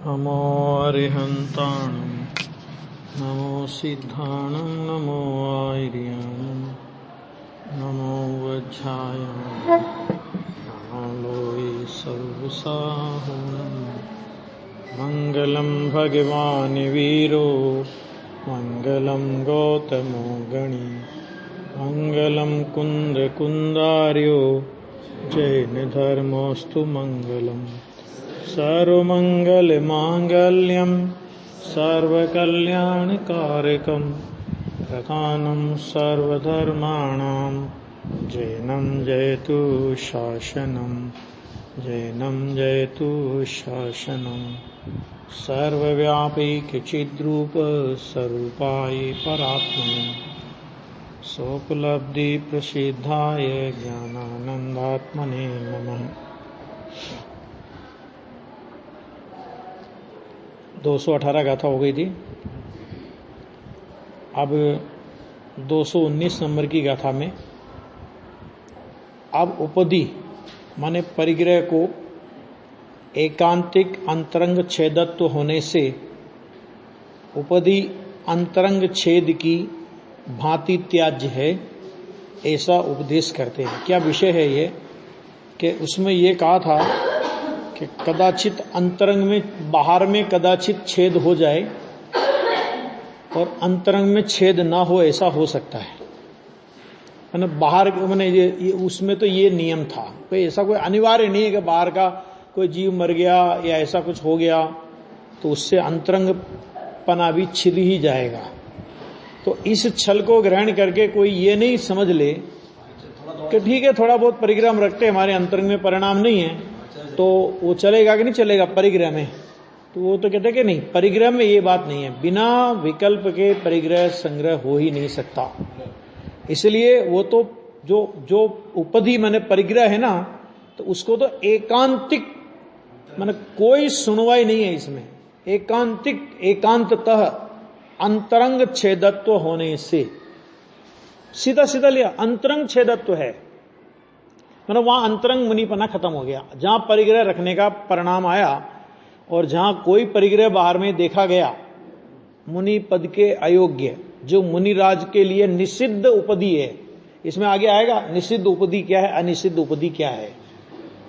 नमो अरिहन्ताणं नमो सिद्धाणं नमो आर्याणं नमो वज्रायां नमो लोये सर्वसाहुनं मङ्गलं भगवान् वीरो मङ्गलं गौतमो गणी मङ्गलं कुन्दकुन्दार्यो जैनधर्मोऽस्तु मङ्गलम् सर्वमङ्गलमाङ्गल्यं सर्वकल्याणकारकं प्रधानं सर्वधर्माणां जैनं जयतु शासनं जैनं जयतु शासनं सर्वव्यापीकचिद्रूप स्वरूपाय परात्मने सोपलब्धि प्रसिद्धाय ज्ञानानन्दात्मने नमः। 218 गाथा हो गई थी। अब 219 नंबर की गाथा में अब उपधि माने परिग्रह को एकांतिक अंतरंग छेदत्व होने से उपधि अंतरंग छेद की भांति त्याज्य है, ऐसा उपदेश करते हैं। क्या विषय है ये कि उसमें ये कहा था कि कदाचित अंतरंग में बाहर में कदाचित छेद हो जाए और अंतरंग में छेद ना हो, ऐसा हो सकता है ना। बाहर मैंने ये उसमें तो ये नियम था, कोई ऐसा कोई अनिवार्य नहीं है कि बाहर का कोई जीव मर गया या ऐसा कुछ हो गया तो उससे अंतरंग पना भी छिद ही जाएगा। तो इस छल को ग्रहण करके कोई ये नहीं समझ ले कि ठीक है थोड़ा बहुत परिग्रह हम रखते हैं, हमारे अंतरंग में परिणाम नहीं है तो वो चलेगा कि नहीं चलेगा परिग्रह में। तो वो तो कहते कि नहीं, परिग्रह में ये बात नहीं है, बिना विकल्प के परिग्रह संग्रह हो ही नहीं सकता। इसलिए वो तो जो उपधि माने परिग्रह है ना, तो उसको तो एकांतिक माने कोई सुनवाई नहीं है इसमें, एकांतिक एकांततः अंतरंग छेदत्व होने से सीधा सीधा लिया अंतरंग छेदत्व है, मतलब वहां अंतरंग मुनिपना खत्म हो गया। जहां परिग्रह रखने का परिणाम आया और जहां कोई परिग्रह बाहर में देखा गया, मुनि पद के अयोग्य जो मुनिराज के लिए निषिद्ध उपधि है, इसमें आगे आएगा निषिद्ध उपधि क्या है, अनिषिद्ध उपधि क्या है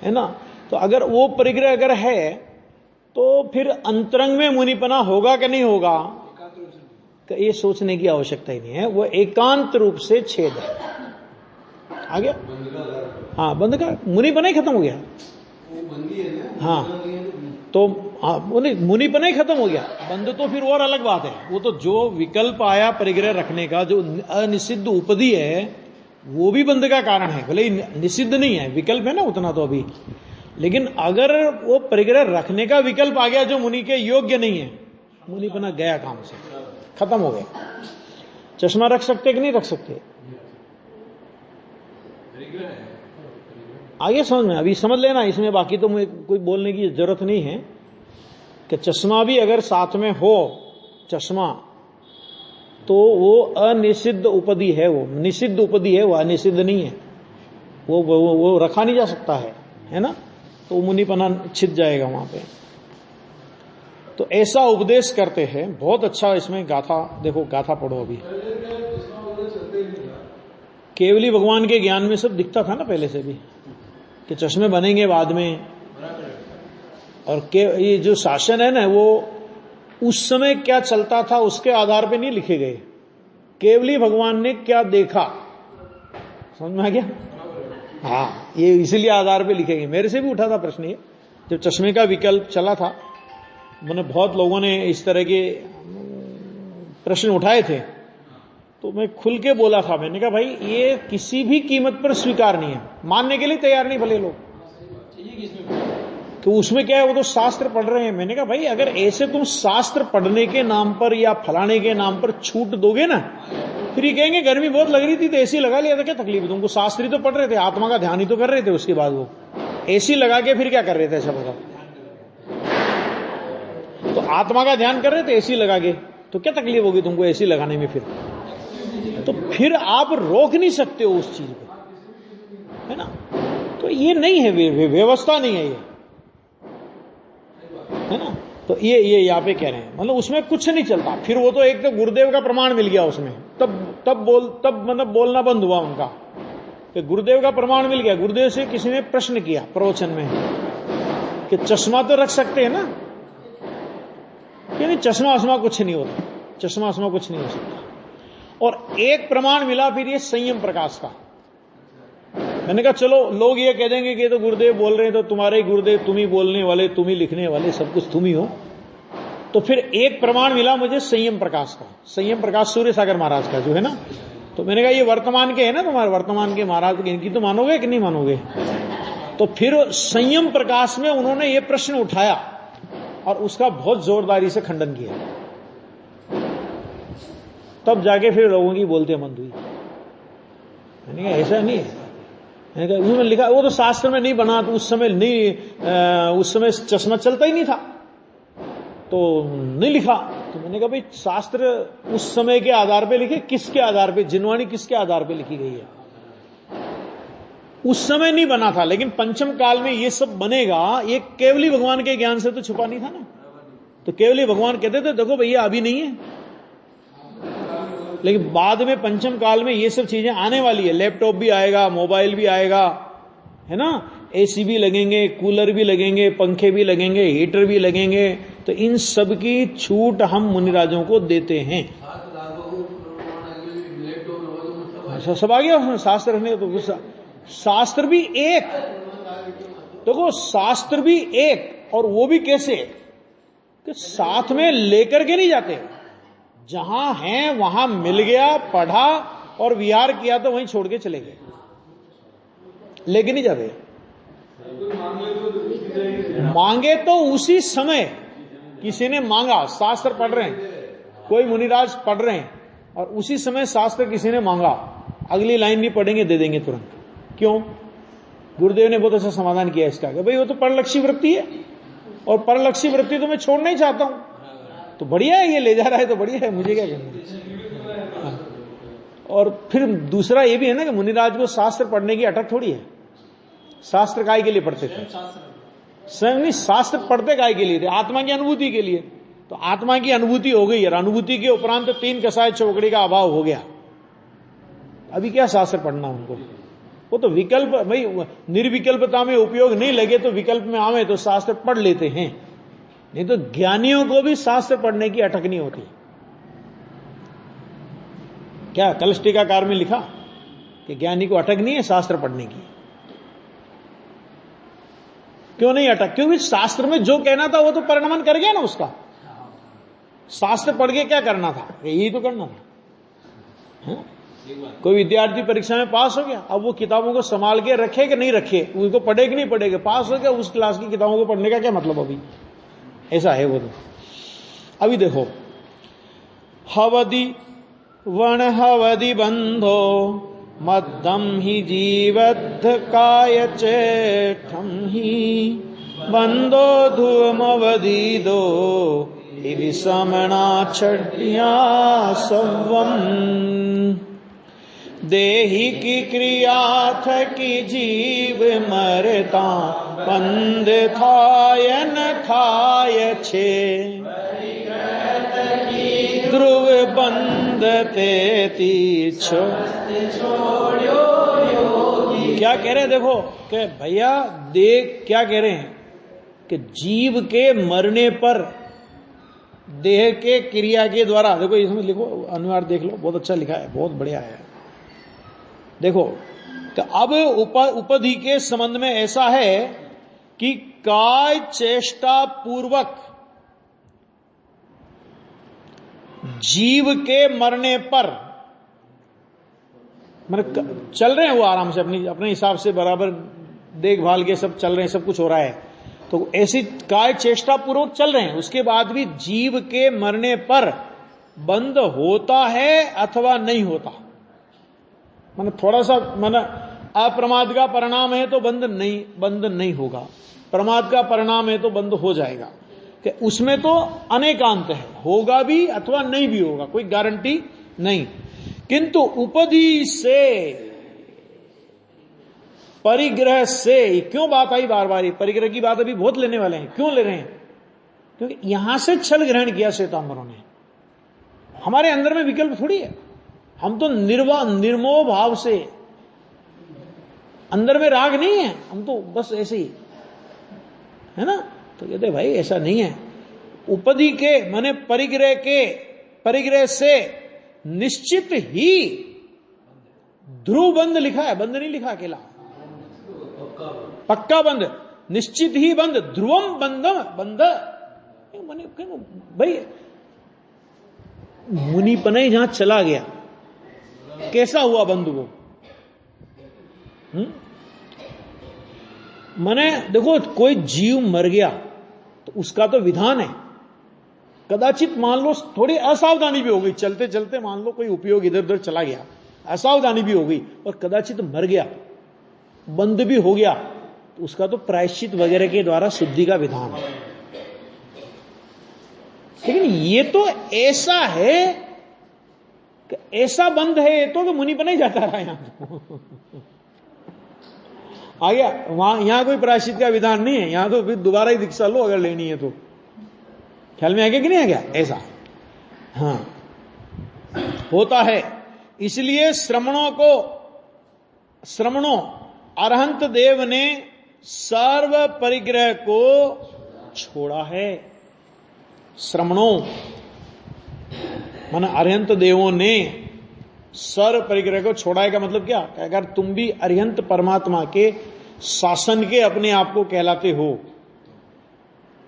ना। तो अगर वो परिग्रह अगर है तो फिर अंतरंग में मुनिपना होगा कि नहीं होगा, ये सोचने की आवश्यकता ही नहीं है। वो एकांत रूप से छेद है। आ गया? हाँ, बंद का मुनिपना ही खत्म हो गया। हाँ, तो मुनिपना ही खत्म हो गया, बंद तो फिर और अलग बात है। वो तो जो विकल्प आया परिग्रह रखने का, जो अनिषिद्ध उपधि है, वो भी बंद का कारण है, भले ही निषिद्ध नहीं है, विकल्प है ना उतना तो अभी। लेकिन अगर वो परिग्रह रखने का विकल्प आ गया जो मुनि के योग्य नहीं है, मुनिपना गया काम से, खत्म हो गया। चश्मा रख सकते कि नहीं रख सकते, आगे समझ में, अभी समझ लेना इसमें, बाकी तो मुझे कोई बोलने की जरूरत नहीं है कि चश्मा भी अगर साथ में हो चश्मा तो वो अनिषिद्ध उपधि है, वो निषिद्ध उपधि है, वो अनिषिद्ध नहीं है। वो रखा नहीं जा सकता है ना, तो मुनिपना छिद जाएगा वहां पे। तो ऐसा उपदेश करते हैं। बहुत अच्छा इसमें गाथा, देखो गाथा पढ़ो अभी। केवली भगवान के ज्ञान में सब दिखता था ना पहले से भी कि चश्मे बनेंगे बाद में, और ये जो शासन है ना, वो उस समय क्या चलता था उसके आधार पे नहीं लिखे गए, केवली भगवान ने क्या देखा, समझ में आ गया। हाँ, ये इसीलिए आधार पे लिखे गए। मेरे से भी उठा था प्रश्न ये, जब चश्मे का विकल्प चला था, मैंने बहुत लोगों ने इस तरह के प्रश्न उठाए थे, तो मैं खुल के बोला था, मैंने कहा भाई ये किसी भी कीमत पर स्वीकार नहीं है, मानने के लिए तैयार नहीं भले लोग, तो उसमें क्या है, वो तो शास्त्र पढ़ रहे हैं। मैंने कहा भाई अगर ऐसे तुम शास्त्र पढ़ने के नाम पर या फलाने के नाम पर छूट दोगे ना, फिर ये कहेंगे गर्मी बहुत लग रही थी तो एसी लगा लिया था, क्या तकलीफ है तुमको, शास्त्री तो पढ़ रहे थे, आत्मा का ध्यान ही तो कर रहे थे, उसके बाद वो एसी लगा के फिर क्या कर रहे थे, ऐसा बताओ। तो आत्मा का ध्यान कर रहे थे एसी लगा के, तो क्या तकलीफ होगी तुमको एसी लगाने में, फिर आप रोक नहीं सकते हो उस चीज को, है ना। तो ये नहीं है, व्यवस्था नहीं है ये, है ना। तो ये यहाँ पे कह रहे हैं, मतलब उसमें कुछ नहीं चलता। फिर वो तो एक तो गुरुदेव का प्रमाण मिल गया उसमें, तब मतलब बोलना बंद हुआ उनका कि गुरुदेव का प्रमाण मिल गया। गुरुदेव से किसी ने प्रश्न किया प्रवचन में कि चश्मा तो रख सकते हैं ना, कि नहीं चश्मा वश्मा कुछ नहीं होता, चश्मा वश्मा कुछ नहीं हो सकता। और एक प्रमाण मिला फिर ये संयम प्रकाश का। मैंने कहा चलो लोग ये कह देंगे कि ये तो गुरुदेव बोल रहे हैं, तो तुम्हारे ही गुरुदेव, तुम ही बोलने वाले, तुम ही लिखने वाले, सब कुछ तुम ही हो। तो फिर एक प्रमाण मिला मुझे संयम प्रकाश का, संयम प्रकाश सूर्य सागर महाराज का जो है ना। तो मैंने कहा ये वर्तमान के है ना, तुम्हारे वर्तमान के महाराज, इनकी तो मानोगे कि नहीं मानोगे। तो फिर संयम प्रकाश में उन्होंने ये प्रश्न उठाया और उसका बहुत जोरदारी से खंडन किया। तब जाके फिर लोगों की बोलते बंद हुई। मैंने कहा ऐसा नहीं है, मैंने कहा उसमें लिखा, वो तो शास्त्र में नहीं बना, तो उस समय नहीं, उस समय चश्मा चलता ही नहीं था तो नहीं लिखा। तो मैंने कहा भाई शास्त्र उस समय के आधार पे लिखे, किसके आधार पे, जिनवाणी किसके आधार पे लिखी गई है। उस समय नहीं बना था, लेकिन पंचम काल में ये सब बनेगा, ये केवली भगवान के ज्ञान से तो छुपा नहीं था ना। तो केवली भगवान कहते थे देखो भैया अभी नहीं है, लेकिन बाद में पंचम काल में ये सब चीजें आने वाली है। लैपटॉप भी आएगा, मोबाइल भी आएगा, है ना, एसी भी लगेंगे, कूलर भी लगेंगे, पंखे भी लगेंगे, हीटर भी लगेंगे। तो इन सब की छूट हम मुनिराजों को देते हैं। सब आ गया उसमें शास्त्र रखने। तो शास्त्र भी एक, देखो शास्त्र भी एक, और वो भी कैसे कि साथ में लेकर के नहीं जाते, जहां है वहां मिल गया, पढ़ा और विहार किया तो वहीं छोड़ के चले गए, लेके नहीं जाते। मांगे तो उसी समय किसी ने मांगा, शास्त्र पढ़ रहे हैं, कोई मुनिराज पढ़ रहे हैं और उसी समय शास्त्र किसी ने मांगा, अगली लाइन नहीं पढ़ेंगे, दे देंगे तुरंत। क्यों? गुरुदेव ने बहुत अच्छा समाधान किया इसका कि भाई वो तो परलक्षी वृत्ति है, और परलक्षी वृत्ति तो मैं छोड़ना ही चाहता हूं। तो बढ़िया है, ये ले जा रहा है तो बढ़िया है, मुझे क्या करना। और फिर दूसरा ये भी है ना कि मुनिराज को शास्त्र पढ़ने की अटक थोड़ी है। शास्त्र काय के लिए पढ़ते थे? स्वयं नहीं, शास्त्र पढ़ते काय के लिए थे? आत्मा की अनुभूति के लिए। तो आत्मा की अनुभूति हो गई और अनुभूति के उपरांत 3 कसाय चौकड़ी का अभाव हो गया। अभी क्या शास्त्र पढ़ना उनको? वो तो विकल्प, भाई निर्विकल्पता में उपयोग नहीं लगे तो विकल्प में आवे तो शास्त्र पढ़ लेते हैं, नहीं तो ज्ञानियों को भी शास्त्र पढ़ने की अटक नहीं होती। क्या कलश टीकाकार में लिखा कि ज्ञानी को अटक नहीं है शास्त्र पढ़ने की? क्यों नहीं अटक? क्योंकि शास्त्र में जो कहना था वो तो परिणमन कर गया ना उसका। शास्त्र पढ़ के क्या करना था? यही तो करना था। है? कोई विद्यार्थी परीक्षा में पास हो गया, अब वो किताबों को संभाल के रखे कि नहीं रखे, उसको पढ़े कि नहीं पढ़ेगा, पास हो गया, उस क्लास की किताबों को पढ़ने का क्या मतलब? अभी ऐसा है वो तो। अभी देखो, हवदि वण हवदि बंधो मद्दम ही जीवद्ध काय चेठम ही बंदो धूमवदि दो इति समणा छड्या सवम देही की क्रिया थकी जीव मरता बंद थायन थाय छे ध्रुव बंद तेती छोड़ो। क्या कह रहे हैं देखो कि भैया देख क्या कह रहे हैं कि जीव के मरने पर देह के क्रिया के द्वारा, देखो इसमें लिखो अनुवाद देख लो, बहुत अच्छा लिखा है, बहुत बढ़िया है। देखो तो अब उपधि के संबंध में ऐसा है कि काय चेष्टा पूर्वक जीव के मरने पर, मतलब चल रहे हैं वो आराम से अपने हिसाब से बराबर देखभाल के सब चल रहे हैं, सब कुछ हो रहा है, तो ऐसी काय चेष्टा पूर्वक चल रहे हैं, उसके बाद भी जीव के मरने पर बंद होता है अथवा नहीं होता। माने थोड़ा सा माने अप्रमाद का परिणाम है तो बंद नहीं होगा, प्रमाद का परिणाम है तो बंद हो जाएगा, कि उसमें तो अनेकांत है, होगा भी अथवा नहीं भी होगा, कोई गारंटी नहीं। किंतु उपधि से, परिग्रह से, क्यों बात आई बार बार? परिग्रह की बात अभी बहुत लेने वाले हैं। क्यों ले रहे हैं? क्योंकि यहां से छल ग्रहण किया श्वेतांबरों ने। हमारे अंदर में विकल्प थोड़ी है, हम तो निर्मोह भाव से, अंदर में राग नहीं है, हम तो बस ऐसे ही है ना। तो कहते भाई ऐसा नहीं है। उपधि के माने परिग्रह से निश्चित ही ध्रुव बंध लिखा है, बंध नहीं लिखा अकेला, पक्का बंध, निश्चित ही बंध, ध्रुवम बंध। भाई मुनिपन ही जहां चला गया, कैसा हुआ बंध वो? माने देखो, कोई जीव मर गया तो उसका तो विधान है। कदाचित मान लो थोड़ी असावधानी भी हो गई, चलते चलते मान लो कोई उपयोग इधर उधर चला गया, असावधानी भी हो गई और कदाचित मर गया, बंद भी हो गया, तो उसका तो प्रायश्चित वगैरह के द्वारा शुद्धि का विधान है। लेकिन ये तो ऐसा है कि ऐसा बंद है ये तो कि मुनि बना ही जाता रहा यहां आ गया। वहां यहां कोई प्रायश्चित का विधान नहीं है, यहां तो फिर दोबारा ही दीक्षा लो अगर लेनी है तो। ख्याल में आ गया कि नहीं आ गया? ऐसा हाँ होता है। इसलिए श्रमणों अरहंत देव ने सर्व परिग्रह को छोड़ा है। श्रमणों माना अरिहंत देवों ने सर्व परिग्रह को छोड़ा है का मतलब क्या? अगर तुम भी अरिहंत परमात्मा के शासन के अपने आप को कहलाते हो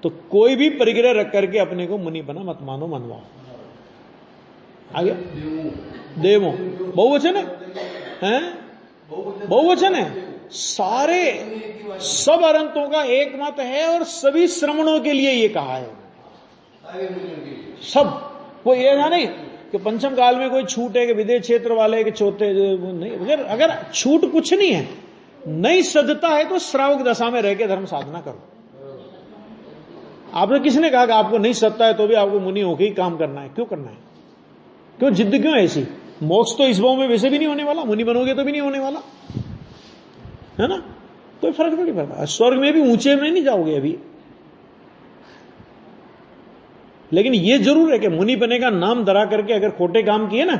तो कोई भी परिग्रह रख करके अपने को मुनि बना मत मानो, मनवाओ। आगे देवों बहुवचन है, बहुवचन है। सारे सब अरहंतों का एक मत है और सभी श्रमणों के लिए ये कहा है सब। वो ये ना नहीं कि पंचम काल में कोई छूट है कि विदेश क्षेत्र वाले के चौथे नहीं। अगर छूट कुछ नहीं है, नहीं सदता है तो श्रावक दशा में रह के धर्म साधना करो। आपने किसने कहा कि आपको नहीं सदता है तो भी आपको मुनि होके ही काम करना है? क्यों करना है? क्यों जिद्द क्यों ऐसी? मोक्ष तो इस भाव में वैसे भी नहीं होने वाला, मुनि बनोगे तो भी नहीं होने वाला है ना। कोई फर्क नहीं पड़ता। स्वर्ग में भी ऊंचे में नहीं जाओगे अभी, लेकिन यह जरूर है कि मुनि बने का नाम धरा करके अगर खोटे काम किए ना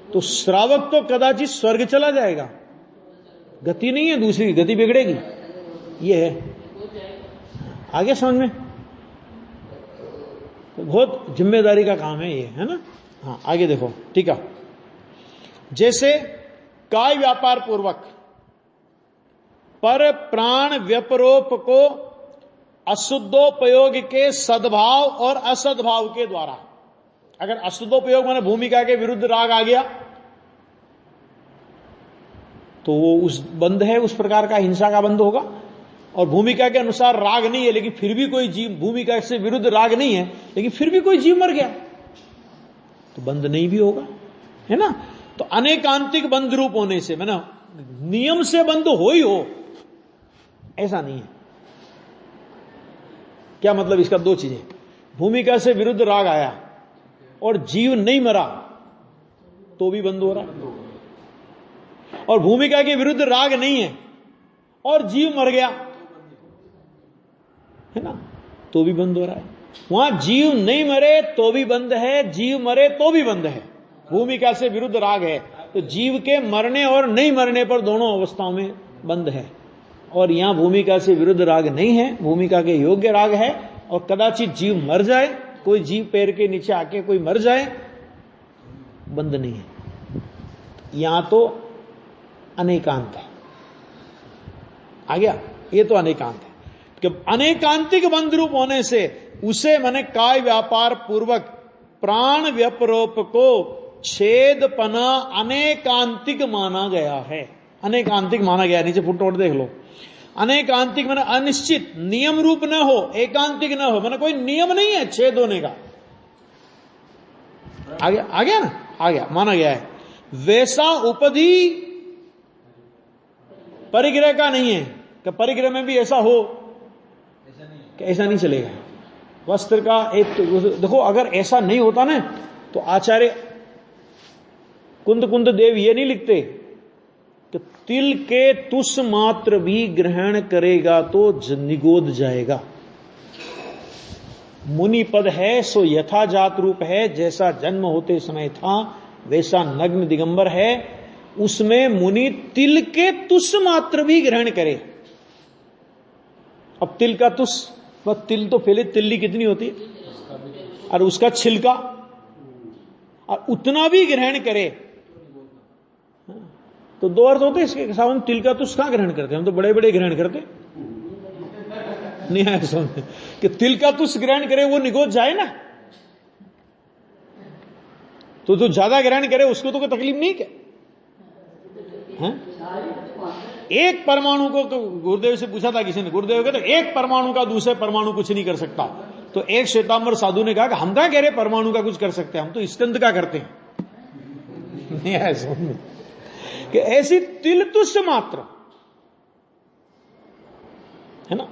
तो श्रावक तो कदाचित स्वर्ग चला जाएगा, गति नहीं है, दूसरी गति बिगड़ेगी। यह है आगे समझ में, तो बहुत जिम्मेदारी का काम है ये, है ना। हाँ आगे देखो, ठीक है। जैसे काय व्यापार पूर्वक पर प्राण व्यपरोप को अशुद्धोपयोग के सद्भाव और असद्भाव के द्वारा, अगर अशुद्धोपयोग माने भूमिका के विरुद्ध राग आ गया तो वो उस बंध है, उस प्रकार का हिंसा का बंध होगा। और भूमिका के अनुसार राग नहीं है लेकिन फिर भी कोई जीव, भूमिका से विरुद्ध राग नहीं है लेकिन फिर भी कोई जीव मर गया तो बंध नहीं भी होगा, है ना। तो अनेकांतिक बंध रूप होने से मैंने नियम से बंध हो ही हो ऐसा नहीं है। क्या मतलब इसका? दो चीजें, भूमिका से विरुद्ध राग आया और जीव नहीं मरा तो भी बंद हो रहा है, और भूमिका के विरुद्ध राग नहीं है और जीव मर गया है ना तो भी बंद हो रहा है। वहां जीव नहीं मरे तो भी बंद है, जीव मरे तो भी बंद है। भूमिका से विरुद्ध राग है तो जीव के मरने और नहीं मरने पर दोनों अवस्थाओं में बंद है। और यहां भूमिका से विरुद्ध राग नहीं है, भूमिका के योग्य राग है। और कदाचित जीव मर जाए, कोई जीव पैर के नीचे आके कोई मर जाए, बंद नहीं है। यहां तो अनेकांत है। आ गया? ये तो अनेकांत है कि अनेकांतिक बंध रूप होने से उसे माने काय व्यापार पूर्वक प्राण व्यपरोप को छेदपना अनेकांतिक माना गया है। अनेकांतिक माना गया, नीचे फुटनोट देख लो। अनेकांतिक माने अनिश्चित, नियम रूप न हो, एकांतिक न हो, माने कोई नियम नहीं है छेद होने का। आ गया ना, आ गया, माना गया है। वैसा उपधि परिग्रह का नहीं है कि परिग्रह में भी ऐसा हो कि ऐसा नहीं चलेगा। वस्त्र का एक तो देखो, अगर ऐसा नहीं होता ना तो आचार्य कुंद देव ये नहीं लिखते कि तिल के तुष मात्र भी ग्रहण करेगा तो निगोद जाएगा। मुनि पद है सो यथाजात रूप है, जैसा जन्म होते समय था वैसा नग्न दिगंबर है। उसमें मुनि तिल के तुष मात्र भी ग्रहण करे। अब तिल का तुष, वह तिल तो पहले तिल्ली कितनी होती है, और उसका छिलका, और उतना भी ग्रहण करे तो दो अर्थ होते इसके सावन। तिल का तुष कहां ग्रहण करते, हम तो बड़े बड़े ग्रहण करते नहीं है समझ कि तिल का तुष ग्रहण करे वो निगोद जाए ना, तो जो ज्यादा ग्रहण करे उसको तो कोई तकलीफ नहीं क्या है? एक परमाणु को, तो गुरुदेव से पूछा था किसी ने, गुरुदेव कहते एक परमाणु का दूसरे परमाणु कुछ नहीं कर सकता। तो एक श्वेतांबर साधु ने कहा कि हम क्या कह रहे परमाणु का कुछ कर सकते हैं, हम तो स्कंद का करते हैं। नहीं है समझ कि ऐसी तिल तुष मात्र है ना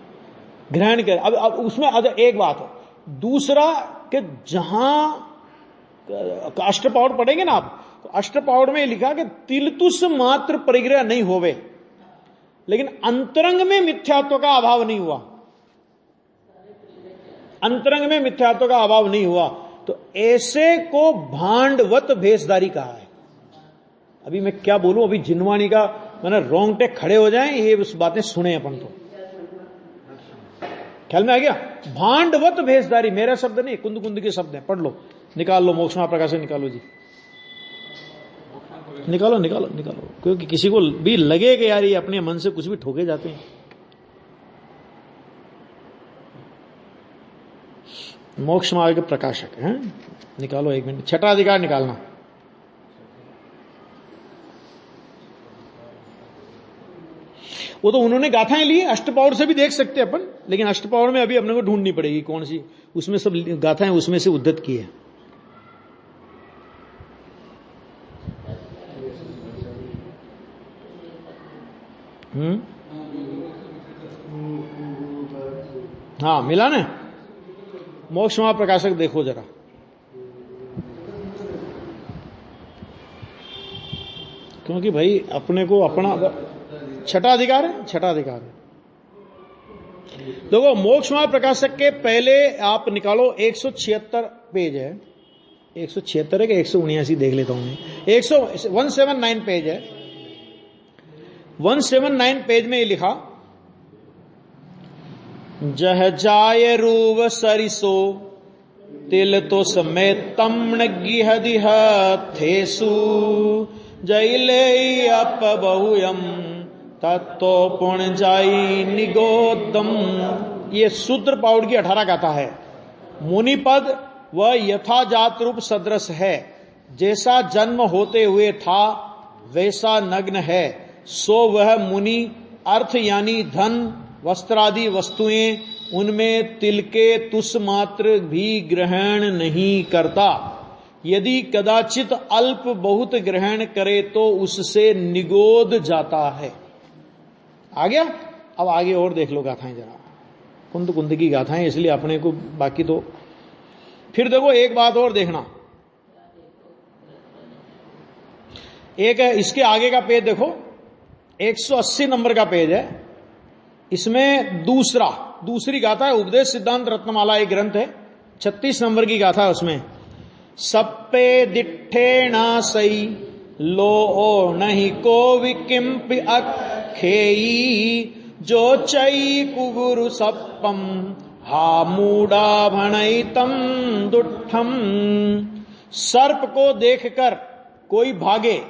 ग्रहण कर। अब उसमें एक बात है, दूसरा कि जहां अष्टपाउड पढ़ेंगे ना आप, तो अष्टपाउड में लिखा कि तिल तुष मात्र परिग्रह नहीं होवे, लेकिन अंतरंग में मिथ्यात्व का अभाव नहीं हुआ। अंतरंग में मिथ्यात्व का अभाव नहीं हुआ, तो ऐसे को भांडवत भेषधारी कहा है। अभी मैं क्या बोलूं, अभी जिनवाणी का मैंने रोंगटे खड़े हो जाएं, ये उस बातें सुने अपन तो ख्याल में आ गया। भांडवत भेषधारी मेरा शब्द नहीं, कुंद कुंद के शब्द हैं, पढ़ लो, निकाल लो, मोक्ष महाप्रकाश से निकालो जी, निकालो निकालो निकालो, क्योंकि किसी को भी लगे कि यार ये अपने मन से कुछ भी ठोके जाते हैं। मोक्ष मार्ग के प्रकाशक हैं, निकालो एक मिनट, छठा अधिकार निकालना। वो तो उन्होंने गाथाएं ली, अष्टपाउर से भी देख सकते हैं अपन, लेकिन अष्टपाउर में अभी अपने को ढूंढनी पड़ेगी कौन सी, उसमें सब गाथाएं उसमें से उद्धत की है। हाँ मिला ना, मोक्ष महाप्रकाशक देखो जरा, क्योंकि भाई अपने को अपना छठा अधिकार है, छठा अधिकार है। देखो मोक्ष महाप्रकाशक के पहले आप निकालो 176 पेज है, 176 है कि 179 देख लेता हूं मैं, 179 पेज है। 179 पेज में ये लिखा, जह जाय रूव सरिसो तिल तो समेत तमण गिहदिह थेसु जैले अप बहुयम तत्तो पुण जाई निगोदम। ये सूत्र पाउड की 18 गाथा है। मुनिपद वह यथाजात रूप सदृश है, जैसा जन्म होते हुए था वैसा नग्न है, सो वह मुनि अर्थ यानी धन वस्त्रादि वस्तुएं उनमें तिल के तुष मात्र भी ग्रहण नहीं करता। यदि कदाचित अल्प बहुत ग्रहण करे तो उससे निगोद जाता है। आ गया। अब आगे और देख लो गाथाएं जरा, कुंद कुंद की गाथाएं, इसलिए अपने को बाकी तो फिर देखो। एक बात और देखना, एक है इसके आगे का पेज देखो, 180 नंबर का पेज है। इसमें दूसरी गाथा है, उपदेश सिद्धांत रत्नमाला एक ग्रंथ है, 36 नंबर की गाथा है। उसमें सप्पे दिठे ना सई लो ओ नहीं को विकिम्पि अखेई जो चई कुगुरु सप्पम हा मूडा भणैतम दुठम। सर्प को देखकर कोई भागे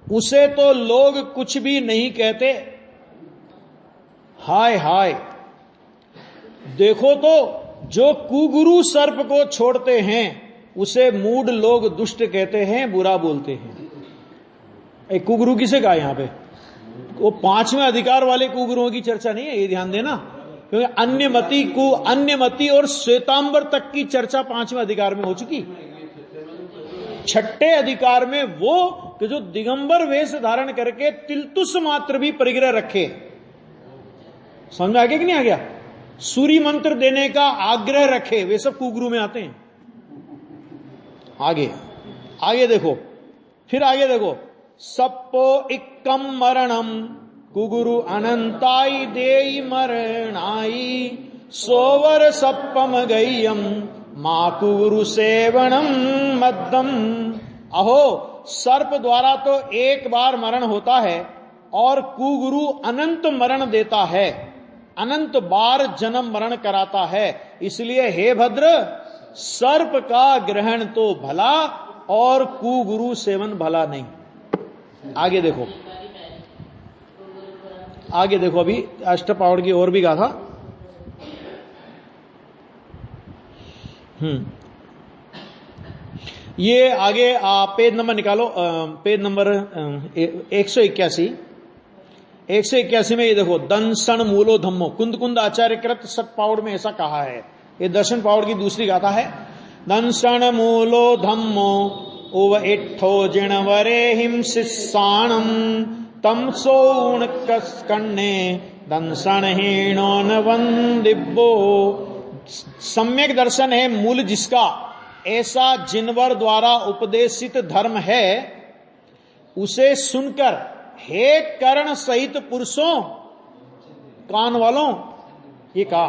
उसे तो लोग कुछ भी नहीं कहते, हाय हाय। देखो तो जो कुगुरु सर्प को छोड़ते हैं उसे मूढ़ लोग दुष्ट कहते हैं, बुरा बोलते हैं। एक कुगुरु किसे कहा यहां पे? वो 5वें अधिकार वाले कुगुरुओं की चर्चा नहीं है, ये ध्यान देना, क्योंकि अन्यमति और श्वेतांबर तक की चर्चा 5वें अधिकार में हो चुकी। 6ठे अधिकार में वो कि जो दिगंबर वेश धारण करके तिलतुस मात्र भी परिग्रह रखे, समझ में आ गया कि नहीं आ गया? सूर्य मंत्र देने का आग्रह रखे, वे सब कुगुरु में आते हैं। आगे देखो, फिर आगे देखो, सप्पो इक्कम मरणम कुगुरु अनंताई देई मरणाई सोवर सप्पम गय्यम माकुरु सेवनम मद्दम। अहो, सर्प द्वारा तो एक बार मरण होता है और कुगुरु अनंत मरण देता है, अनंत बार जन्म मरण कराता है। इसलिए हे भद्र, सर्प का ग्रहण तो भला और कुगुरु सेवन भला नहीं। आगे देखो, आगे देखो, अभी अष्टपावड़ की और भी गाथा। ये आगे पेज नंबर निकालो, पेज नंबर 181। 181 में ये देखो, दंसन मूलो धम्मो, कुंद कुंद आचार्य कृत सतपावड़ में ऐसा कहा है। ये दर्शन पावड़ की दूसरी गाथा है। दंसन मूलो धम्मो उव इट्ठो जिणवरे हिंसिसाणम तम सोण कन्ने दंसन हीणो न वंदिब्बो। सम्यक दर्शन है मूल जिसका, ऐसा जिनवर द्वारा उपदेशित धर्म है, उसे सुनकर हे कर्ण सहित पुरुषों, कान वालों, ये कहा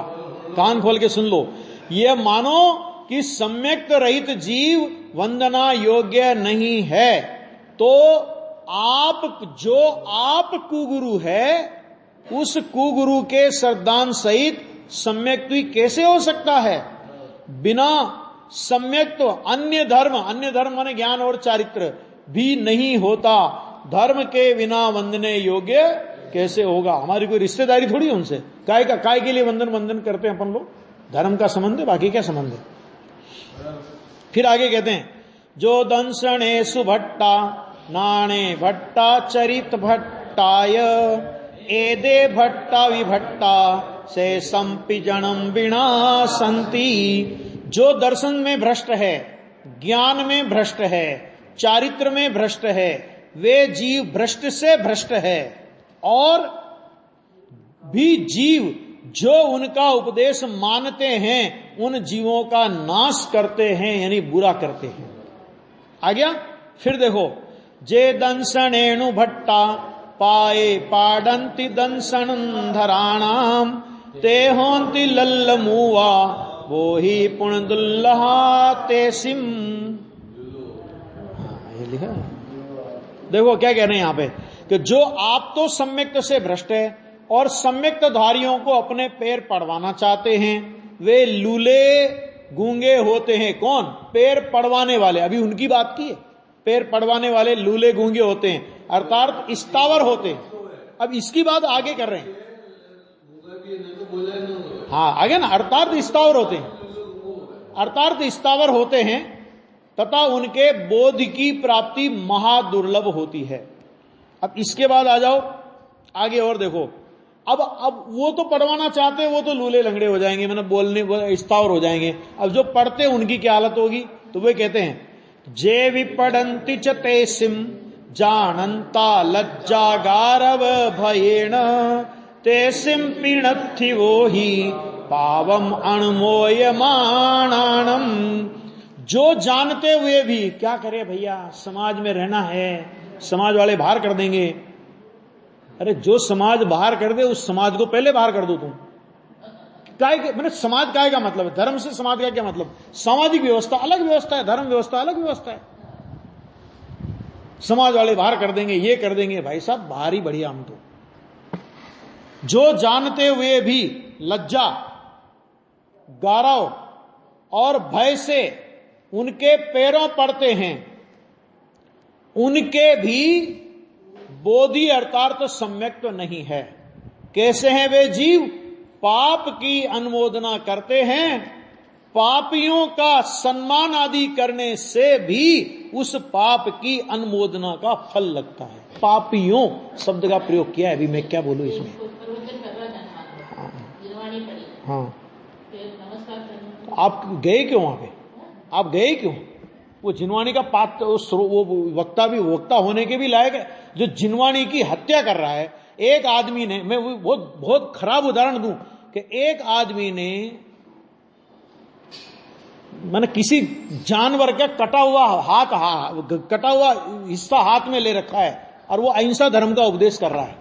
कान खोल के सुन लो, ये मानो कि सम्यक रहित जीव वंदना योग्य नहीं है। तो आप कुगुरु है, उस कुगुरु के श्रद्धान सहित सम्यक कैसे हो सकता है? बिना सम्यक तो अन्य धर्म माने ज्ञान और चारित्र भी नहीं होता। धर्म के बिना वंदने योग्य कैसे होगा? हमारी कोई रिश्तेदारी थोड़ी है उनसे। काय के लिए वंदन करते हैं अपन लोग? धर्म का संबंध है, बाकी क्या संबंध है? फिर आगे कहते हैं, जो दंसणे सुभट्टा नाणे भट्टा चरित भट्टाय एदे भट्टा विभट्टा से संपिजनम विनाशंति। जो दर्शन में भ्रष्ट है, ज्ञान में भ्रष्ट है, चारित्र में भ्रष्ट है, वे जीव भ्रष्ट से भ्रष्ट है। और भी जीव जो उनका उपदेश मानते हैं, उन जीवों का नाश करते हैं, यानी बुरा करते हैं। आ गया? फिर देखो, जे दंसनेणु भट्टा पाए पाडंति दंसन धराणाम ते होंति लल्ल मुआ वो ही पुण्य दुल्लहा ते सिम। ये लिखा। देखो क्या कह रहे हैं यहां पे, कि जो आप तो सम्यक्त से भ्रष्ट है और सम्यक्त धारियों को अपने पैर पड़वाना चाहते हैं, वे लूले गूंगे होते हैं। कौन? पैर पड़वाने वाले। अभी उनकी बात की है। पैर पड़वाने वाले लूले गूंगे होते हैं, अर्थात स्थावर होते हैं। अब इसकी बात आगे कर रहे हैं। हाँ, आगे ना, अर्थात स्थावर होते हैं, अर्थात स्थावर होते हैं तथा उनके बोध की प्राप्ति महादुर्लभ होती है। अब इसके बाद आ जाओ आगे और देखो। अब वो तो पढ़वाना चाहते, वो तो लूले लंगड़े हो जाएंगे, मतलब बोलने स्थावर हो जाएंगे। अब जो पढ़ते उनकी क्या हालत होगी? तो वे कहते हैं, जे विपड़ंति च ते सिम जानंता लज्जा गारव भयेण ते सिम पीणथि वो ही पावम अणमोय माणाणम। जो जानते हुए भी क्या करे भैया, समाज में रहना है, समाज वाले बाहर कर देंगे। अरे जो समाज बाहर कर दे, उस समाज को पहले बाहर कर दो तुम। मैंने समाज काय का मतलब है? धर्म से समाज का क्या मतलब? सामाजिक व्यवस्था अलग व्यवस्था है, धर्म व्यवस्था अलग व्यवस्था है। समाज वाले बाहर कर देंगे, ये कर देंगे। भाई साहब बाहर ही बढ़िया। हम तो जो जानते हुए भी लज्जा, गौरव और भय से उनके पैरों पड़ते हैं, उनके भी बोधि अर्थात तो सम्यक तो नहीं है। कैसे हैं वे जीव? पाप की अनुमोदना करते हैं, पापियों का सम्मान आदि करने से भी उस पाप की अनुमोदना का फल लगता है। पापियों शब्द का प्रयोग किया है। अभी मैं क्या बोलूं इसमें? हाँ, आप गए क्यों वहां पे? आप गए क्यों? वो जिनवाणी का पात्र, वो वक्ता होने के भी लायक है, जो जिनवाणी की हत्या कर रहा है। एक आदमी ने, मैं बहुत खराब उदाहरण दूं, कि एक आदमी ने मैंने किसी जानवर का कटा हुआ हिस्सा हाथ में ले रखा है और वो अहिंसा धर्म का उपदेश कर रहा है।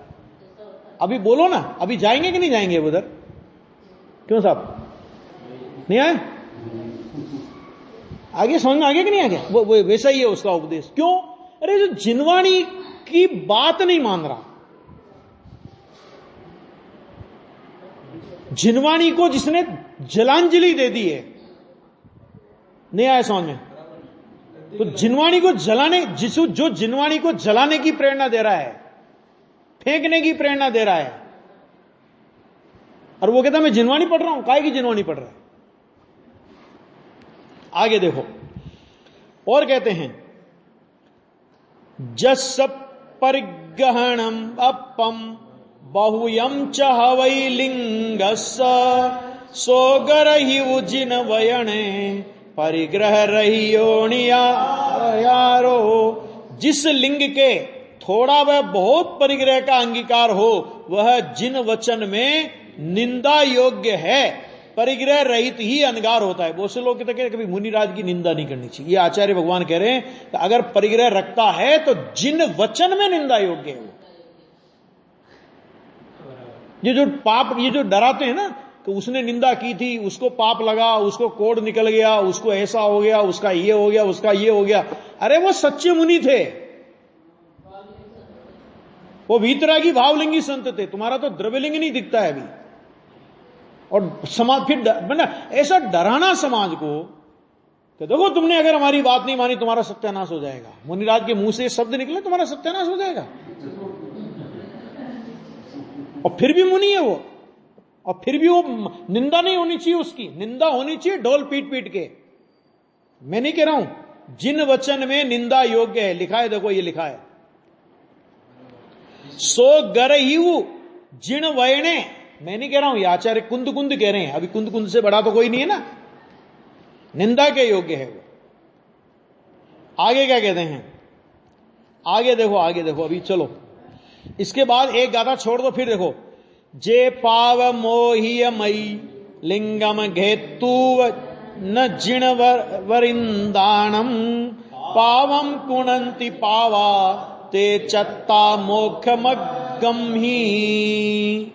अभी बोलो ना, अभी जाएंगे कि नहीं जाएंगे उधर? क्यों साहब, नहीं आए? आगे समझ में आ गया कि नहीं आ गया? वो वैसा ही है उसका उपदेश। क्यों? अरे जो जिनवाणी की बात नहीं मान रहा, जिनवाणी को जिसने जलांजलि दे दी है, नहीं आया समझ में? तो जिनवाणी को जलाने, जो जिनवाणी को जलाने की प्रेरणा दे रहा है, फेंकने की प्रेरणा दे रहा है, और वो कहता है मैं जिनवाणी पढ़ रहा हूं, काहे की जिनवाणी पढ़ रहा है? आगे देखो और कहते हैं, जस परिग्रहणम अपम बहुयम च हवै लिंगस सोगरहि उजिन वयणे परिग्रह रहियोनियारो। जिस लिंग के थोड़ा वह बहुत परिग्रह का अंगीकार हो, वह जिन वचन में निंदा योग्य है, परिग्रह रहित ही अनगार होता है। बहुत से लोग कहते हैं कभी मुनिराज की निंदा नहीं करनी चाहिए। ये आचार्य भगवान कह रहे हैं कि अगर परिग्रह रखता है तो जिन वचन में निंदा योग्य है वो। ये जो पाप, ये जो डराते हैं ना कि उसने निंदा की थी, उसको पाप लगा, उसको कोढ़ निकल गया, उसको ऐसा हो गया, उसका ये हो गया, उसका ये हो गया। अरे वो सच्चे मुनि थे, वो वीतरागी भावलिंगी संत थे। तुम्हारा तो द्रव्यलिंग नहीं दिखता है अभी। और समाज फिर ऐसा डराना समाज को कि देखो तुमने अगर हमारी बात नहीं मानी तुम्हारा सत्यानाश हो जाएगा। मुनिराज के मुंह से शब्द निकले तुम्हारा सत्यानाश हो जाएगा। और फिर भी मुनि है वो, और फिर भी वो निंदा नहीं होनी चाहिए उसकी। निंदा होनी चाहिए ढोल पीट पीट के। मैं नहीं कह रहा हूं, जिन वचन में निंदा योग्य है, लिखा है, देखो ये लिखा है, सो गरहिउ जिन वयणे। मैं नहीं कह रहा हूं, ये आचार्य कुंद कुंद कह रहे हैं। अभी कुंद कुंद से बड़ा तो कोई नहीं है ना, निंदा के योग्य है वो। आगे क्या कहते हैं, आगे देखो, आगे देखो, अभी चलो इसके बाद एक गाथा छोड़ दो, फिर देखो। जे पाव मोहिय मई लिंगम घेतु न जिण वरिंदाणम पावम कुणंति पावा ते चत्ता मोक्षमगम ही।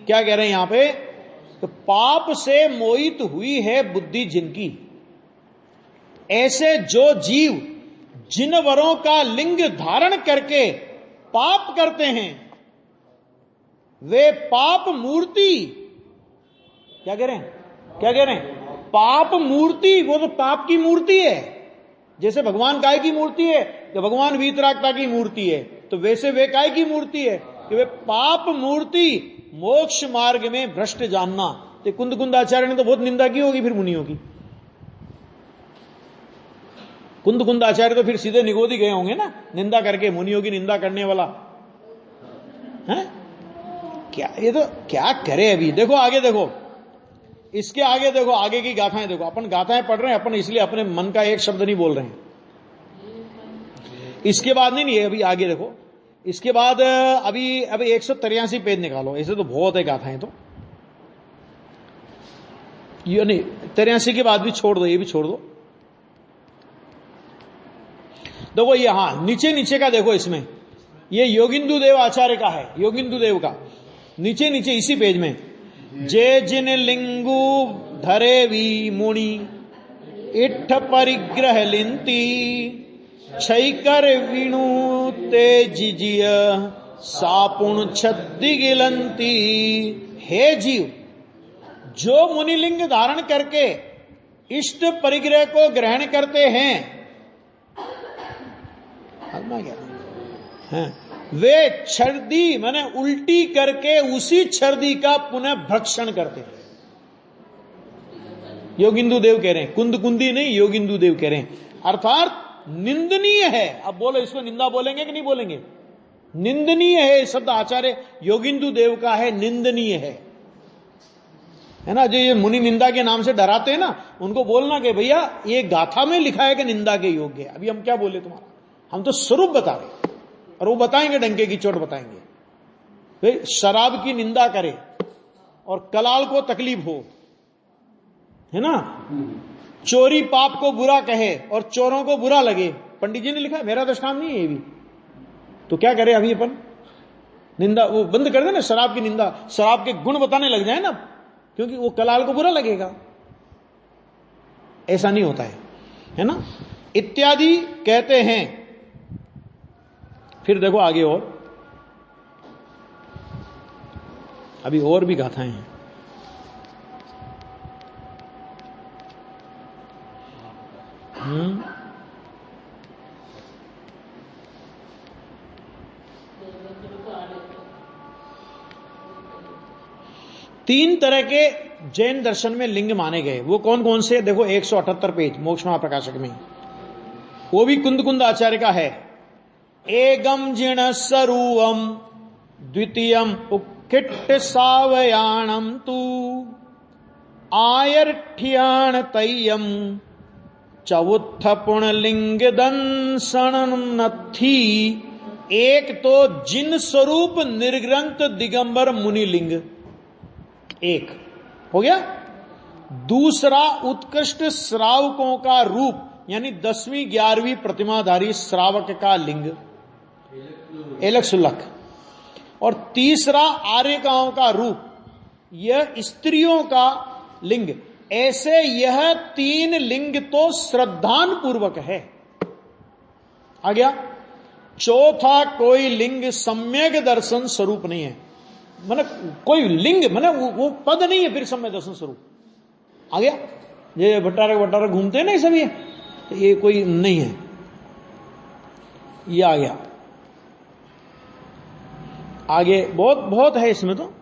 क्या कह रहे हैं यहां पे? तो पाप से मोहित हुई है बुद्धि जिनकी, ऐसे जो जीव जिन वरों का लिंग धारण करके पाप करते हैं, वे पाप मूर्ति, क्या कह रहे हैं, क्या कह रहे हैं? पाप मूर्ति, वो तो पाप की मूर्ति है। जैसे भगवान काय की मूर्ति है कि भगवान वीतरागता की मूर्ति है, तो वैसे वे काय की मूर्ति है कि वे पाप मूर्ति, मोक्ष मार्ग में भ्रष्ट जानना। तो कुंद कुंद आचार्य ने तो बहुत निंदा की होगी फिर मुनियों की। कुंद कुंद आचार्य तो फिर सीधे निगोदी गए होंगे ना, निंदा करके, मुनियों की निंदा करने वाला है क्या? ये तो क्या करे। अभी देखो आगे, देखो इसके आगे, देखो आगे की गाथाएं देखो। अपन गाथाएं पढ़ रहे हैं अपन, इसलिए अपने मन का एक शब्द नहीं बोल रहे हैं। इसके बाद नहीं, अभी आगे देखो। इसके बाद अभी 183 पेज निकालो। ऐसे तो बहुत है गाथाएं, तो ये नहीं, 83 के बाद भी छोड़ दो, ये भी छोड़ दो। देखो ये, हाँ नीचे नीचे का देखो, इसमें ये योगिंदु देव आचार्य का है, योगिंदु देव का। नीचे नीचे इसी पेज में, जे जिन लिंगु धरे वी मुनि इठ परिग्रह लिंती छैकर विणु तेजिय सापुण छद्दि गिलंती। हे जीव, जो मुनिलिंग धारण करके इष्ट परिग्रह को ग्रहण करते हैं, वे छर्दी माने उल्टी करके उसी छर्दी का पुनः भक्षण करते हैं। योगिंदु देव कह रहे हैं, कुंद कुंदी नहीं, योगिंदु देव कह रहे हैं। अर्थात निंदनीय है। अब बोलो, इसको निंदा बोलेंगे कि नहीं बोलेंगे? निंदनीय है शब्द आचार्य योगिंदु देव का है, निंदनीय है ना। जो ये मुनि निंदा के नाम से डराते हैं ना, उनको बोलना कि भैया ये गाथा में लिखा है कि निंदा के योग्य है। अभी हम क्या बोले तुम्हारा, हम तो स्वरूप बता रहे, और वो बताएंगे डंके की चोट बताएंगे। भाई शराब की निंदा करे और कलाल को तकलीफ हो, है ना, चोरी पाप को बुरा कहे और चोरों को बुरा लगे। पंडित जी ने लिखा है, मेरा दृष्टांत नहीं है ये भी। तो क्या करे अभी अपन? निंदा वो बंद कर दे ना, शराब की निंदा, शराब के गुण बताने लग जाए ना, क्योंकि वो कलाल को बुरा लगेगा। ऐसा नहीं होता है ना, इत्यादि कहते हैं। फिर देखो आगे, और अभी और भी गाथाएं हैं। तीन तरह के जैन दर्शन में लिंग माने गए, वो कौन कौन से? देखो 178 पेज मोक्ष महाप्रकाशक में, वो भी कुंद कुंद आचार्य का है। एगम जिण सरूवम द्वितीयम उक्किट सावयाणम तू आयर्ठ्याण तय्यम चौथ पुणलिंग दंसणम नथी। एक तो जिन स्वरूप निर्ग्रंथ दिगंबर मुनिलिंग, एक हो गया। दूसरा उत्कृष्ट श्रावकों का रूप, यानी 10वीं 11वीं प्रतिमाधारी श्रावक का लिंग एलक सुलक। और तीसरा आर्यकाओं का रूप, यह स्त्रियों का लिंग। ऐसे यह 3 लिंग तो श्रद्धान पूर्वक है। आ गया। चौथा कोई लिंग सम्यक दर्शन स्वरूप नहीं है, माने कोई लिंग माने वो पद नहीं है फिर सम्यक दर्शन स्वरूप। आ गया। ये भट्टारक घूमते हैं ना सभी, तो ये कोई नहीं है, ये आ गया। आगे बहुत बहुत है इसमें तो।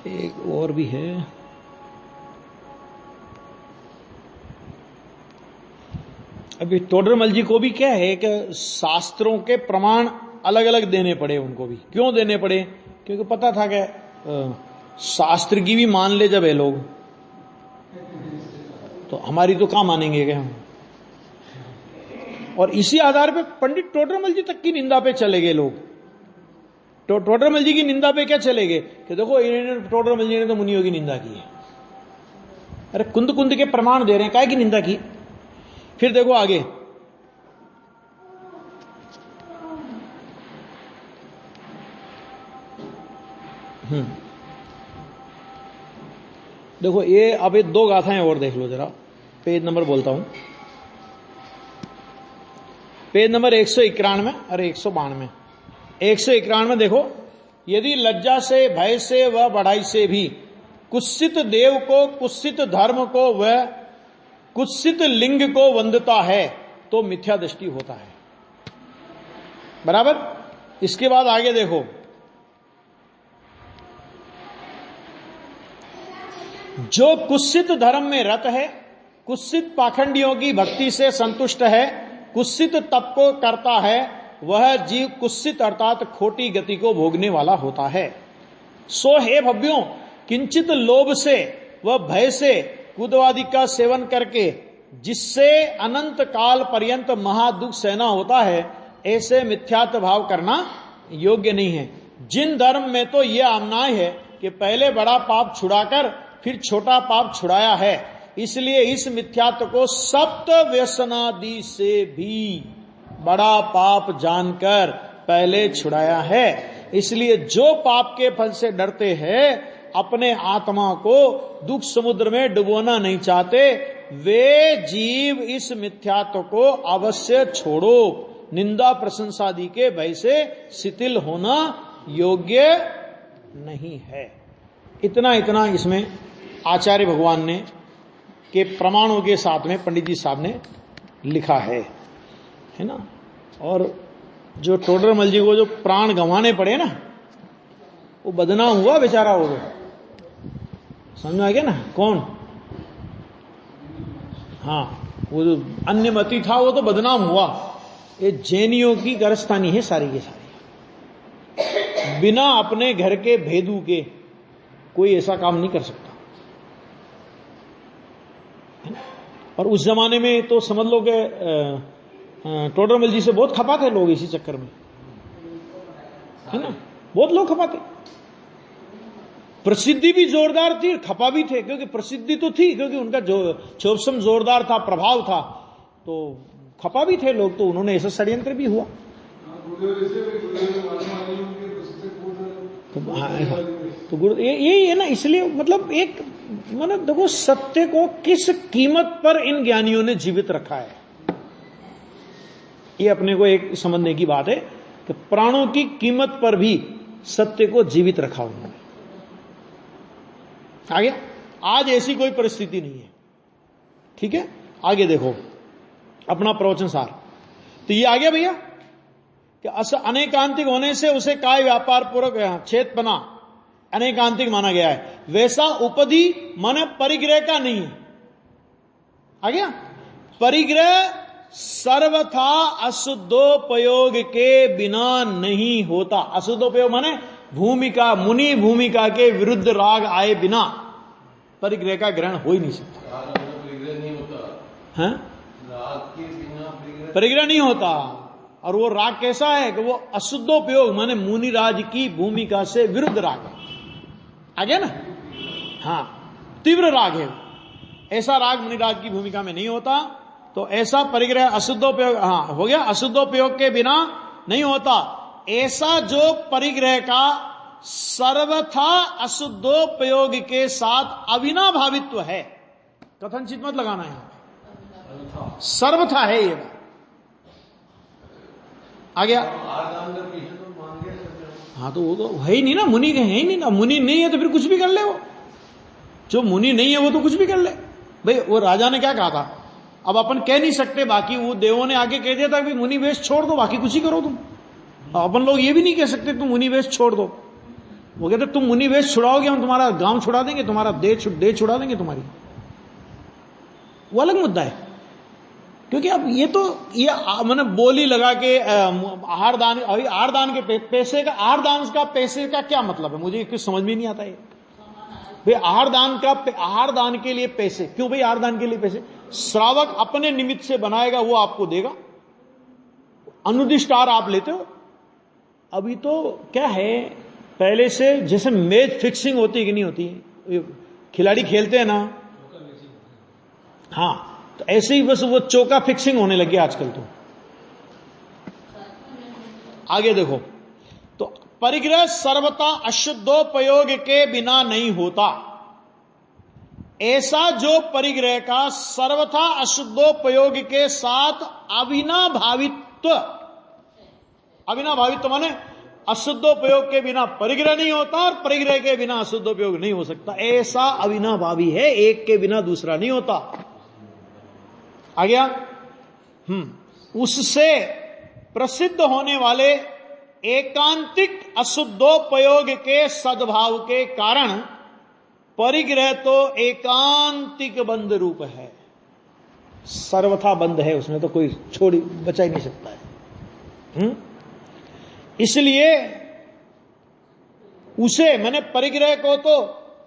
एक और भी है। अभी टोडरमल जी को भी क्या है कि शास्त्रों के प्रमाण अलग अलग देने पड़े उनको भी। क्यों देने पड़े? क्योंकि पता था कि शास्त्र की भी मान ले जब है लोग, तो हमारी तो कहां मानेंगे क्या हम। और इसी आधार पे पंडित टोडरमल जी तक की निंदा पे चले गए लोग। तो टोडरमल जी की निंदा पे क्या चले गए कि देखो इन्होंने, टोडरमल जी ने तो मुनियों की निंदा की है। अरे कुंद कुंद के प्रमाण दे रहे हैं, काय की निंदा की। फिर देखो आगे, देखो ये अब 2 गाथाएं और देख लो जरा। पेज नंबर बोलता हूं, पेज नंबर 191 और 192। 191 देखो, यदि लज्जा से, भय से व बढ़ाई से भी कुत्सित देव को, कुत्सित धर्म को व कुत्सित लिंग को वंदता है तो मिथ्या दृष्टि होता है। बराबर। इसके बाद आगे देखो, जो कुत्सित धर्म में रत है, कुत्सित पाखंडियों की भक्ति से संतुष्ट है, कुत्सित तप को करता है, वह जीव कुत्सित अर्थात खोटी गति को भोगने वाला होता है। सो हे भव्यों, किंचित लोभ से व भय से कुदवादि का सेवन करके जिससे अनंत काल पर्यंत महादुख सहना होता है, ऐसे मिथ्यात्व भाव करना योग्य नहीं है। जिन धर्म में तो यह आमनाय है कि पहले बड़ा पाप छुड़ाकर फिर छोटा पाप छुड़ाया है, इसलिए इस मिथ्यात्व को सप्त व्यसनादि से भी बड़ा पाप जानकर पहले छुड़ाया है। इसलिए जो पाप के फल से डरते हैं, अपने आत्मा को दुख समुद्र में डुबोना नहीं चाहते, वे जीव इस मिथ्यात्व को अवश्य छोड़ो। निंदा प्रशंसादि के भय से शिथिल होना योग्य नहीं है। इतना इसमें आचार्य भगवान ने के प्रमाणों के साथ में पंडित जी साहब ने लिखा है ना। और जो टोडरमल जी को जो प्राण गंवाने पड़े ना, वो बदनाम हुआ बेचारा। वो समझ में आ गया ना कौन? हाँ, वो जो अन्यमति था वो तो बदनाम हुआ। ये जैनियों की कारस्तानी है सारी के सारी। बिना अपने घर के भेदू के कोई ऐसा काम नहीं कर सकता। और उस जमाने में तो समझ लो कि टोडरमल जी से बहुत खपाते लोग इसी चक्कर में, है ना। बहुत लोग खपाते। प्रसिद्धि भी जोरदार थी, खपा भी थे, क्योंकि प्रसिद्धि तो थी, क्योंकि उनका जो चोपसम जोरदार था, प्रभाव था, तो खपा भी थे लोग, तो उन्होंने ऐसा षड्यंत्र भी हुआ। तो गुरु यही है ना, इसलिए मतलब एक मतलब देखो सत्य को किस कीमत पर इन ज्ञानियों ने जीवित रखा है, ये अपने को एक समझने की बात है कि प्राणों की कीमत पर भी सत्य को जीवित रखा उन्होंने। आगे आज ऐसी कोई परिस्थिति नहीं है, ठीक है। आगे देखो अपना प्रवचन सार, तो ये आ गया भैया कि अनेकांतिक होने से उसे काय व्यापार पूर्वक छेदपना अनेकांतिक माना गया है, वैसा उपधि मन परिग्रह का नहीं है। आ गया, परिग्रह सर्वथा अशुद्धोपयोग के बिना नहीं होता। अशुद्धोपयोग माने भूमिका, मुनि भूमिका के विरुद्ध राग आए बिना परिग्रह का ग्रहण हो ही नहीं सकता। परिग्रह नहीं होता है, राग के बिना परिग्रह नहीं होता। और वो राग कैसा है कि वो अशुद्धोपयोग माने मुनिराज की भूमिका से विरुद्ध राग है। आ गया ना, हाँ, तीव्र राग है, ऐसा राग मुनिराज की भूमिका में नहीं होता। तो ऐसा परिग्रह अशुद्धोपयोग, हाँ हो गया, अशुद्धोपयोग के बिना नहीं होता। ऐसा जो परिग्रह का सर्वथा अशुद्धोपयोग के साथ अविनाभावित्व है, कथनचित मत लगाना है, सर्वथा है ये। आ गया, हाँ तो वो तो है ही नहीं ना, मुनि है ही नहीं ना, मुनि नहीं है तो फिर कुछ भी कर ले। वो जो मुनि नहीं है वो तो कुछ भी कर ले भाई। वो राजा ने क्या कहा था, अब अपन कह नहीं सकते, बाकी वो देवों ने आगे कह दिया था कि मुनि वेश छोड़ दो, बाकी कुछ ही करो तुम। अपन लोग ये भी नहीं कह सकते तुम मुनि वेश छोड़ दो। वो कहते तुम मुनि वेश छुड़ाओगे हम तुम्हारा गांव छुड़ा देंगे, तुम्हारा देह छुड़ा देंगे तुम्हारी। वो अलग मुद्दा है, क्योंकि अब ये तो ये मैंने बोली लगा के आहार दान, अभी आहार दान के पैसे का, आहार दान का पैसे का क्या मतलब है, मुझे कुछ समझ में नहीं आता है भाई। आहार दान के लिए पैसे क्यों भाई? आहार दान के लिए पैसे श्रावक अपने निमित्त से बनाएगा, वो आपको देगा। अनुदिष्ट आहार आप लेते हो। अभी तो क्या है, पहले से जैसे मैच फिक्सिंग होती है कि नहीं होती है, खिलाड़ी खेलते हैं ना, हाँ, तो ऐसे ही बस वो चौका फिक्सिंग होने लगी आजकल। तो आगे देखो, तो परिग्रह सर्वथा अशुद्धोपयोग के बिना नहीं होता। ऐसा जो परिग्रह का सर्वथा अशुद्धोपयोग के साथ अविनाभावित्व, अविनाभावित्व माने अशुद्धोपयोग के बिना परिग्रह नहीं होता और परिग्रह के बिना अशुद्धोपयोग नहीं हो सकता। ऐसा अविनाभावी है, एक के बिना दूसरा नहीं होता। आ गया, उससे प्रसिद्ध होने वाले एकांतिक अशुद्धोपयोग के सद्भाव के कारण परिग्रह तो एकांतिक बंद रूप है, सर्वथा बंद है, उसमें तो कोई छोड़ बचा ही नहीं सकता है। इसलिए उसे मैंने परिग्रह को तो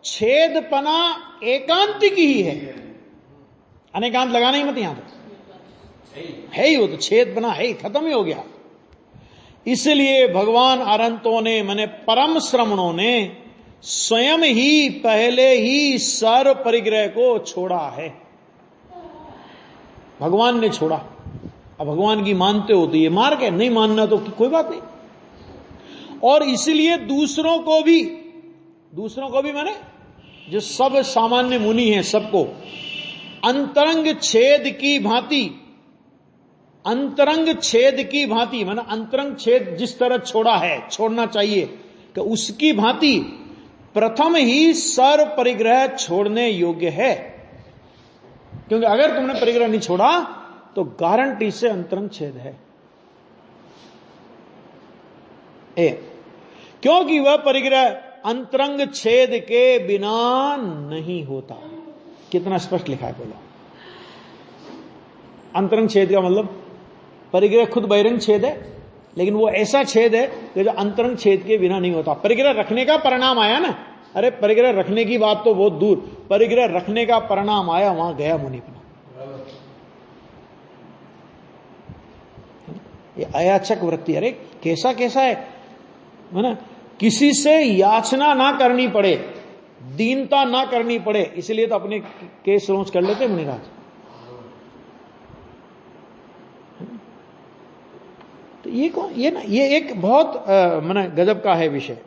छेदपना एकांतिक ही है, अनेकांत लगाना ही मत, यहां तो है ही, वो तो छेदपना है ही, खत्म ही हो गया। इसलिए भगवान अरंतों ने मैंने परम श्रमणों ने स्वयं ही पहले ही सर्व परिग्रह को छोड़ा है। भगवान ने छोड़ा। अब भगवान की मानते हो तो ये मार्ग है, नहीं मानना तो कोई बात नहीं। और इसलिए दूसरों को भी मैंने जो सब सामान्य मुनि हैं सबको अंतरंग छेद की भांति मैंने अंतरंग छेद जिस तरह छोड़ा है, छोड़ना चाहिए कि उसकी भांति प्रथम ही सर्व परिग्रह छोड़ने योग्य है। क्योंकि अगर तुमने परिग्रह नहीं छोड़ा तो गारंटी से अंतरंग छेद है। क्योंकि वह परिग्रह अंतरंग छेद के बिना नहीं होता। कितना स्पष्ट लिखा है, बोलो। अंतरंग छेद का मतलब परिग्रह खुद बहिरंग छेद है, लेकिन वो ऐसा छेद है कि जो अंतरंग छेद के बिना नहीं होता। परिग्रह रखने का परिणाम आया ना, अरे परिग्रह रखने की बात तो बहुत दूर, परिग्रह रखने का परिणाम आया, वहां गया मुनि अपना। ये अयाचक वृत्ति, अरे कैसा है ना, किसी से याचना ना करनी पड़े, दीनता ना करनी पड़े, इसलिए तो अपने केस रोज कर लेते मुनिराज। तो ये एक बहुत माने गजब का है विषय।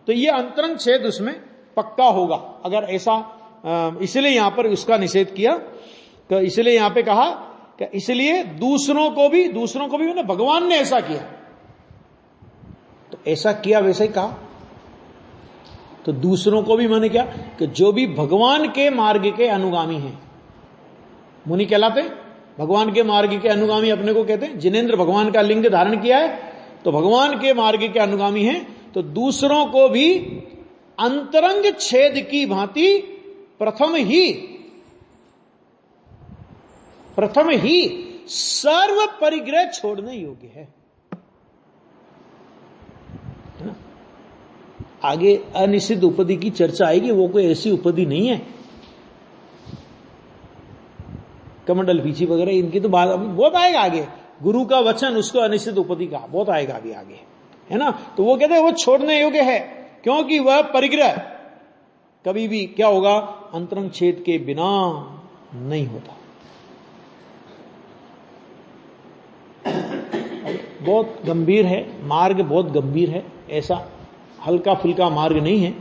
तो ये अंतरंग छेद उसमें पक्का होगा अगर ऐसा, इसलिए यहां पर उसका निषेध किया, तो इसलिए यहां पे कहा कि इसलिए दूसरों को भी मैंने भगवान ने ऐसा किया, तो ऐसा किया वैसे ही कहा। तो दूसरों को भी मैंने क्या कि जो भी भगवान के मार्ग के अनुगामी हैं, मुनि कहलाते, भगवान के मार्ग के अनुगामी अपने को कहते हैं। जिनेंद्र भगवान का लिंग धारण किया है तो भगवान के मार्ग के अनुगामी हैं, तो दूसरों को भी अंतरंग छेद की भांति प्रथम ही सर्व परिग्रह छोड़ने योग्य है ना। आगे अनिषिद्ध उपाधि की चर्चा आएगी, वो कोई ऐसी उपाधि नहीं है, कमंडल पीछी वगैरह इनकी तो बात अभी बहुत आएगा आगे। गुरु का वचन उसको अनिश्चित उपाधि का बहुत आएगा अभी आगे, है ना। तो वो कहते हैं वो छोड़ने योग्य है, क्योंकि वह परिग्रह कभी भी क्या होगा, अंतरंग छेद के बिना नहीं होता। बहुत गंभीर है मार्ग, बहुत गंभीर है, ऐसा हल्का फुल्का मार्ग नहीं है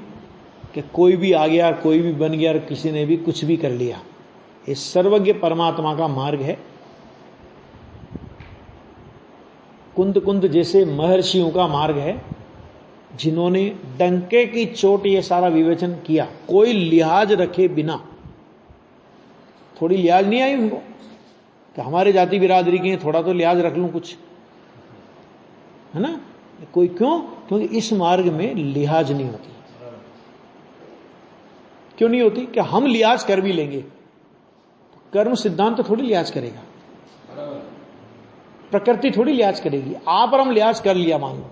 कि कोई भी आ गया, कोई भी बन गया, किसी ने भी कुछ भी कर लिया। ये सर्वज्ञ परमात्मा का मार्ग है। कुंद जैसे महर्षियों का मार्ग है, जिन्होंने डंके की चोट ये सारा विवेचन किया, कोई लिहाज रखे बिना। थोड़ी लिहाज नहीं आई उनको कि हमारे जाति बिरादरी की थोड़ा तो लिहाज रख लूं कुछ, है ना। कोई क्यों? क्योंकि इस मार्ग में लिहाज नहीं होती। क्यों नहीं होती? कि हम लिहाज कर भी लेंगे, कर्म सिद्धांत तो थोड़ी लिहाज करेगा, प्रकृति थोड़ी लिहाज करेगी। आप और हम लिहाज कर लिया मान लो,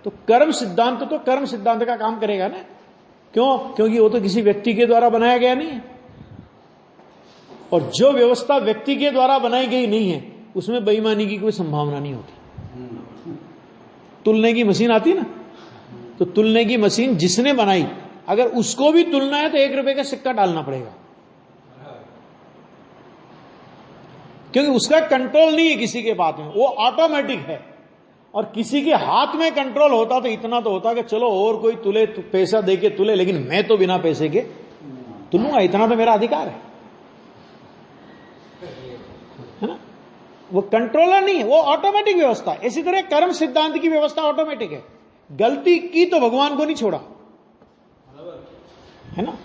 तो कर्म सिद्धांत का काम करेगा ना। क्यों? क्योंकि वो तो किसी व्यक्ति के द्वारा बनाया गया नहीं है, और जो व्यवस्था व्यक्ति के द्वारा बनाई गई नहीं है उसमें बेईमानी की कोई संभावना नहीं होती। तुलने की मशीन आती ना, तो तुलने की मशीन जिसने बनाई, अगर उसको भी तुलना है तो 1 रुपए का सिक्का डालना पड़ेगा, क्योंकि उसका कंट्रोल नहीं है किसी के बात में, वो ऑटोमेटिक है। और किसी के हाथ में कंट्रोल होता तो इतना तो होता कि चलो और कोई तुले, पैसा देके तुले, लेकिन मैं तो बिना पैसे के तुलूंगा, इतना तो मेरा अधिकार है ना। वो कंट्रोलर नहीं है, वो ऑटोमेटिक व्यवस्था। इसी तरह कर्म सिद्धांत की व्यवस्था ऑटोमेटिक है। गलती की तो भगवान को नहीं छोड़ा, है ना।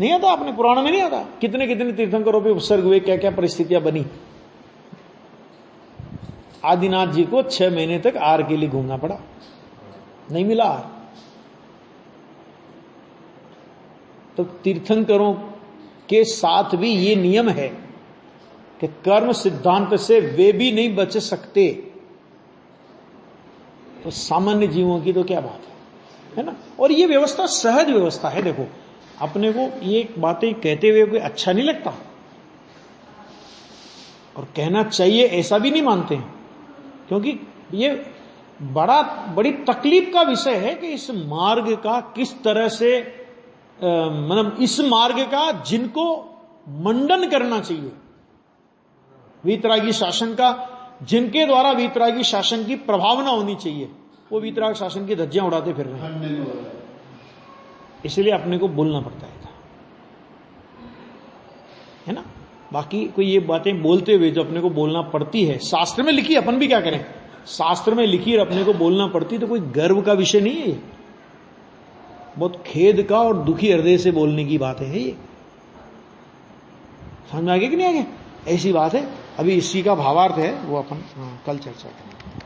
नहीं आता अपने पुराण में नहीं आता, कितने कितने तीर्थंकरों पे उपसर्ग हुए, क्या क्या परिस्थितियां बनी। आदिनाथ जी को 6 महीने तक आर के लिए घूमना पड़ा, नहीं मिला आर। तो तीर्थंकरों के साथ भी ये नियम है कि कर्म सिद्धांत से वे भी नहीं बच सकते, तो सामान्य जीवों की तो क्या बात है ना। और ये व्यवस्था सहज व्यवस्था है। देखो, अपने को ये बातें कहते हुए कोई अच्छा नहीं लगता, और कहना चाहिए ऐसा भी नहीं मानते हैं, क्योंकि ये बड़ी तकलीफ का विषय है कि इस मार्ग का किस तरह से, मतलब इस मार्ग का जिनको मंडन करना चाहिए, वीतरागी शासन का, जिनके द्वारा वीतरागी शासन की प्रभावना होनी चाहिए, वो वीतराग शासन की धज्जियां उड़ाते फिर रहे हैं। इसलिए अपने को बोलना पड़ता है ना। बाकी कोई ये बातें बोलते हुए जो अपने को बोलना पड़ती है, शास्त्र में लिखी, अपन भी क्या करें, शास्त्र में लिखी और अपने को बोलना पड़ती, तो कोई गर्व का विषय नहीं है ये। बहुत खेद का और दुखी हृदय से बोलने की बात है ये। समझ में आगे कि नहीं आगे? ऐसी बात है। अभी इसी का भावार्थ है, वो अपन कल चर्चा करेंगे।